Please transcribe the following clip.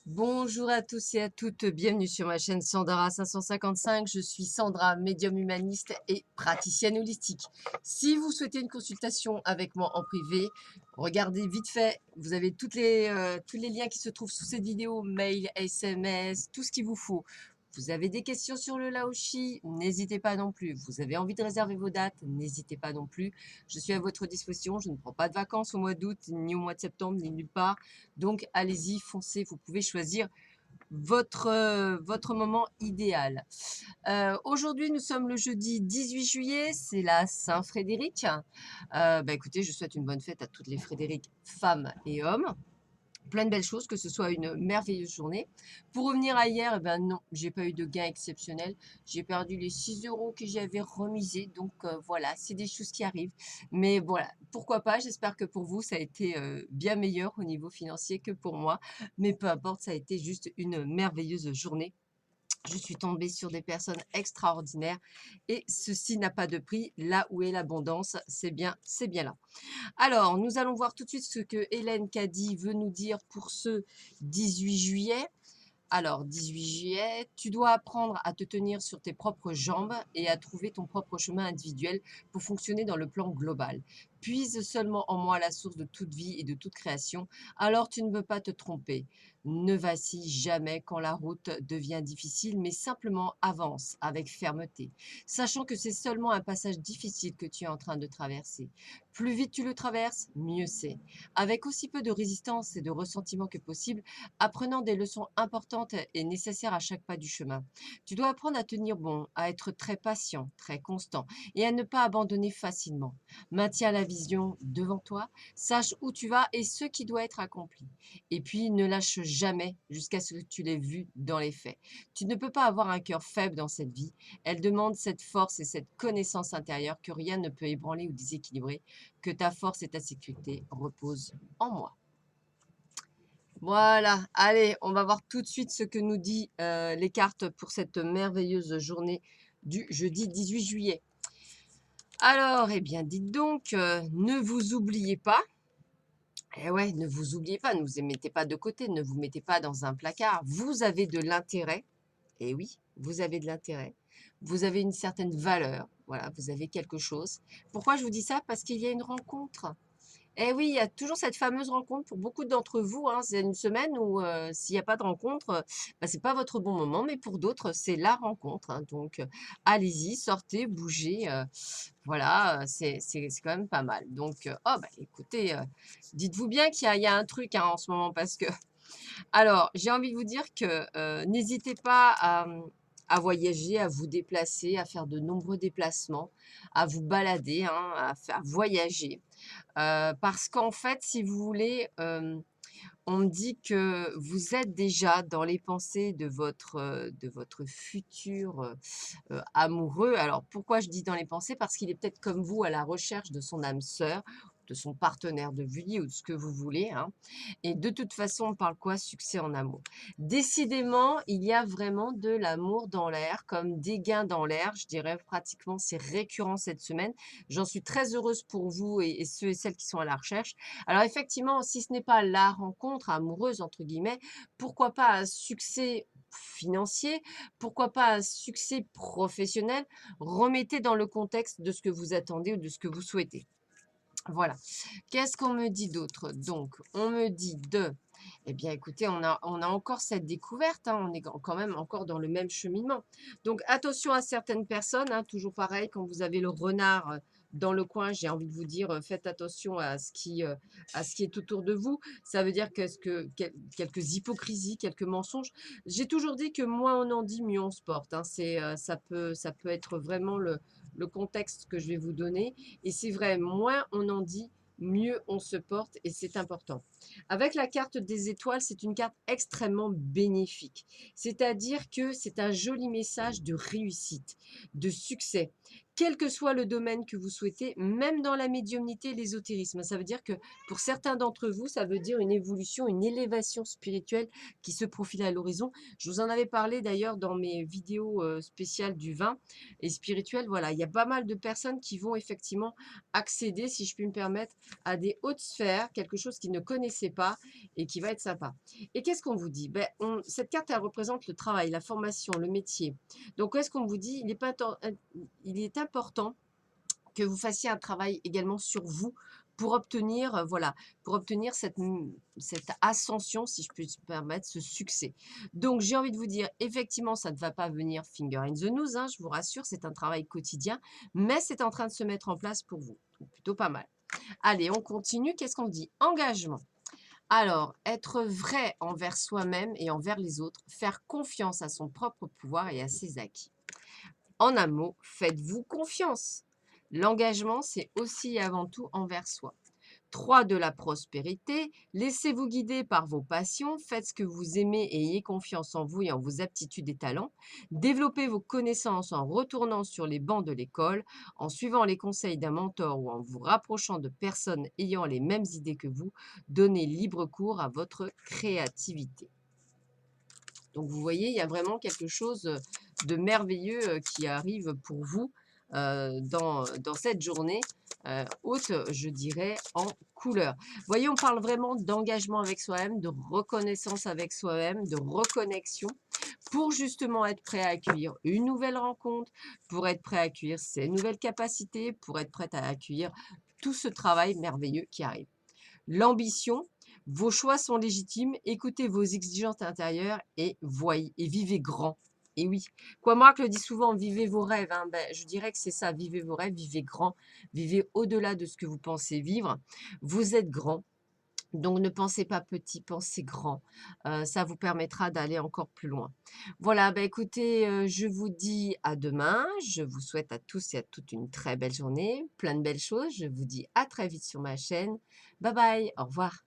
Bonjour à tous et à toutes, bienvenue sur ma chaîne Sandra 555. Je suis Sandra, médium humaniste et praticienne holistique. Si vous souhaitez une consultation avec moi en privé, regardez vite fait, vous avez tous les liens qui se trouvent sous cette vidéo, mail, SMS, tout ce qu'il vous faut. Vous avez des questions sur le Laoshi, n'hésitez pas non plus. Vous avez envie de réserver vos dates, n'hésitez pas non plus. Je suis à votre disposition, je ne prends pas de vacances au mois d'août, ni au mois de septembre, ni nulle part. Donc, allez-y, foncez, vous pouvez choisir votre moment idéal. Aujourd'hui, nous sommes le jeudi 18 juillet, c'est la Saint-Frédéric. Écoutez, je souhaite une bonne fête à toutes les Frédéric, femmes et hommes. Plein de belles choses, que ce soit une merveilleuse journée. Pour revenir à hier, eh ben non, j'ai pas eu de gain exceptionnel. J'ai perdu les 6 euros que j'avais remisés. Donc voilà, c'est des choses qui arrivent. Mais voilà, pourquoi pas. J'espère que pour vous, ça a été bien meilleur au niveau financier que pour moi. Mais peu importe, ça a été juste une merveilleuse journée. Je suis tombée sur des personnes extraordinaires et ceci n'a pas de prix. Là où est l'abondance, c'est bien là. Alors, nous allons voir tout de suite ce que Hélène Caddy veut nous dire pour ce 18 juillet. Alors, 18 juillet, tu dois apprendre à te tenir sur tes propres jambes et à trouver ton propre chemin individuel pour fonctionner dans le plan global. Puise seulement en moi la source de toute vie et de toute création, alors tu ne peux pas te tromper. Ne vacille jamais quand la route devient difficile, mais simplement avance avec fermeté, sachant que c'est seulement un passage difficile que tu es en train de traverser. Plus vite tu le traverses, mieux c'est. Avec aussi peu de résistance et de ressentiment que possible, apprenant des leçons importantes et nécessaires à chaque pas du chemin. Tu dois apprendre à tenir bon, à être très patient, très constant et à ne pas abandonner facilement. Maintiens la vision devant toi, sache où tu vas et ce qui doit être accompli. Et puis ne lâche jamais jusqu'à ce que tu l'aies vu dans les faits. Tu ne peux pas avoir un cœur faible dans cette vie. Elle demande cette force et cette connaissance intérieure que rien ne peut ébranler ou déséquilibrer, que ta force et ta sécurité reposent en moi. Voilà, allez, on va voir tout de suite ce que nous dit les cartes pour cette merveilleuse journée du jeudi 18 juillet. Alors, eh bien, dites donc, ne vous oubliez pas. Eh ouais, ne vous oubliez pas, ne vous mettez pas de côté, ne vous mettez pas dans un placard. Vous avez de l'intérêt. Eh oui, vous avez de l'intérêt. Vous avez une certaine valeur. Voilà, vous avez quelque chose. Pourquoi je vous dis ça? Parce qu'il y a une rencontre. Eh oui, il y a toujours cette fameuse rencontre pour beaucoup d'entre vous, hein. C'est une semaine où s'il n'y a pas de rencontre, c'est pas votre bon moment, mais pour d'autres, c'est la rencontre, hein. Donc, allez-y, sortez, bougez. Voilà, c'est quand même pas mal. Donc, écoutez, dites-vous bien qu'il y a un truc, hein, en ce moment parce que alors, j'ai envie de vous dire que n'hésitez pas à voyager, à vous déplacer, à faire de nombreux déplacements, à vous balader, hein, à voyager. Parce qu'en fait, si vous voulez, on me dit que vous êtes déjà dans les pensées de votre futur, amoureux. Alors pourquoi je dis dans les pensées? Parce qu'il est peut-être comme vous à la recherche de son âme sœur, de son partenaire de vie ou de ce que vous voulez, hein. Et de toute façon, on parle quoi? Succès en amour. Décidément, il y a vraiment de l'amour dans l'air, comme des gains dans l'air. Je dirais pratiquement, c'est récurrent cette semaine. J'en suis très heureuse pour vous et ceux et celles qui sont à la recherche. Alors effectivement, si ce n'est pas la rencontre amoureuse, entre guillemets, pourquoi pas un succès financier, pourquoi pas un succès professionnel? Remettez dans le contexte de ce que vous attendez ou de ce que vous souhaitez. Voilà. Qu'est-ce qu'on me dit d'autre? Donc, on me dit eh bien, écoutez, on a encore cette découverte, hein, on est quand même encore dans le même cheminement. Donc, attention à certaines personnes, hein, toujours pareil, quand vous avez le renard dans le coin, j'ai envie de vous dire, faites attention à ce qui est autour de vous. Ça veut dire quelques hypocrisies, quelques mensonges. J'ai toujours dit que moins on en dit, mieux on se porte, hein. Ça peut être vraiment le contexte que je vais vous donner. Et c'est vrai, moins on en dit, mieux on se porte et c'est important. Avec la carte des étoiles, c'est une carte extrêmement bénéfique. C'est-à-dire que c'est un joli message de réussite, de succès. quel que soit le domaine que vous souhaitez, même dans la médiumnité et l'ésotérisme. Ça veut dire que pour certains d'entre vous, ça veut dire une évolution, une élévation spirituelle qui se profile à l'horizon. Je vous en avais parlé d'ailleurs dans mes vidéos spéciales du vin et spirituel. Voilà, il y a pas mal de personnes qui vont effectivement accéder, si je puis me permettre, à des hautes sphères, quelque chose qu'ils ne connaissaient pas et qui va être sympa. Et qu'est-ce qu'on vous dit? Ben, cette carte, elle représente le travail, la formation, le métier. Donc, qu'est-ce qu'on vous dit? Il est important que vous fassiez un travail également sur vous pour obtenir, voilà, pour obtenir cette ascension, si je puis me permettre, ce succès. Donc, j'ai envie de vous dire, effectivement, ça ne va pas venir finger in the nose, hein, je vous rassure, c'est un travail quotidien, mais c'est en train de se mettre en place pour vous. Donc, plutôt pas mal. Allez, on continue. Qu'est-ce qu'on dit? Engagement. Alors, être vrai envers soi-même et envers les autres, faire confiance à son propre pouvoir et à ses acquis. En un mot, faites-vous confiance. L'engagement, c'est aussi et avant tout envers soi. 3 de la prospérité, laissez-vous guider par vos passions, faites ce que vous aimez et ayez confiance en vous et en vos aptitudes et talents. Développez vos connaissances en retournant sur les bancs de l'école, en suivant les conseils d'un mentor ou en vous rapprochant de personnes ayant les mêmes idées que vous. Donnez libre cours à votre créativité. Donc vous voyez, il y a vraiment quelque chose de merveilleux qui arrive pour vous dans cette journée haute, je dirais, en couleur. Vous voyez, on parle vraiment d'engagement avec soi-même, de reconnaissance avec soi-même, de reconnexion pour justement être prêt à accueillir une nouvelle rencontre, pour être prêt à accueillir ses nouvelles capacités, pour être prêt à accueillir tout ce travail merveilleux qui arrive. L'ambition, vos choix sont légitimes, écoutez vos exigences intérieures et voyez et vivez grand. Et oui, Marc le dit souvent, vivez vos rêves, hein. Ben, je dirais que c'est ça, vivez vos rêves, vivez grand, vivez au-delà de ce que vous pensez vivre. Vous êtes grand, donc ne pensez pas petit, pensez grand. Ça vous permettra d'aller encore plus loin. Voilà, ben écoutez, je vous dis à demain. Je vous souhaite à tous et à toutes une très belle journée, plein de belles choses. Je vous dis à très vite sur ma chaîne. Bye bye, au revoir.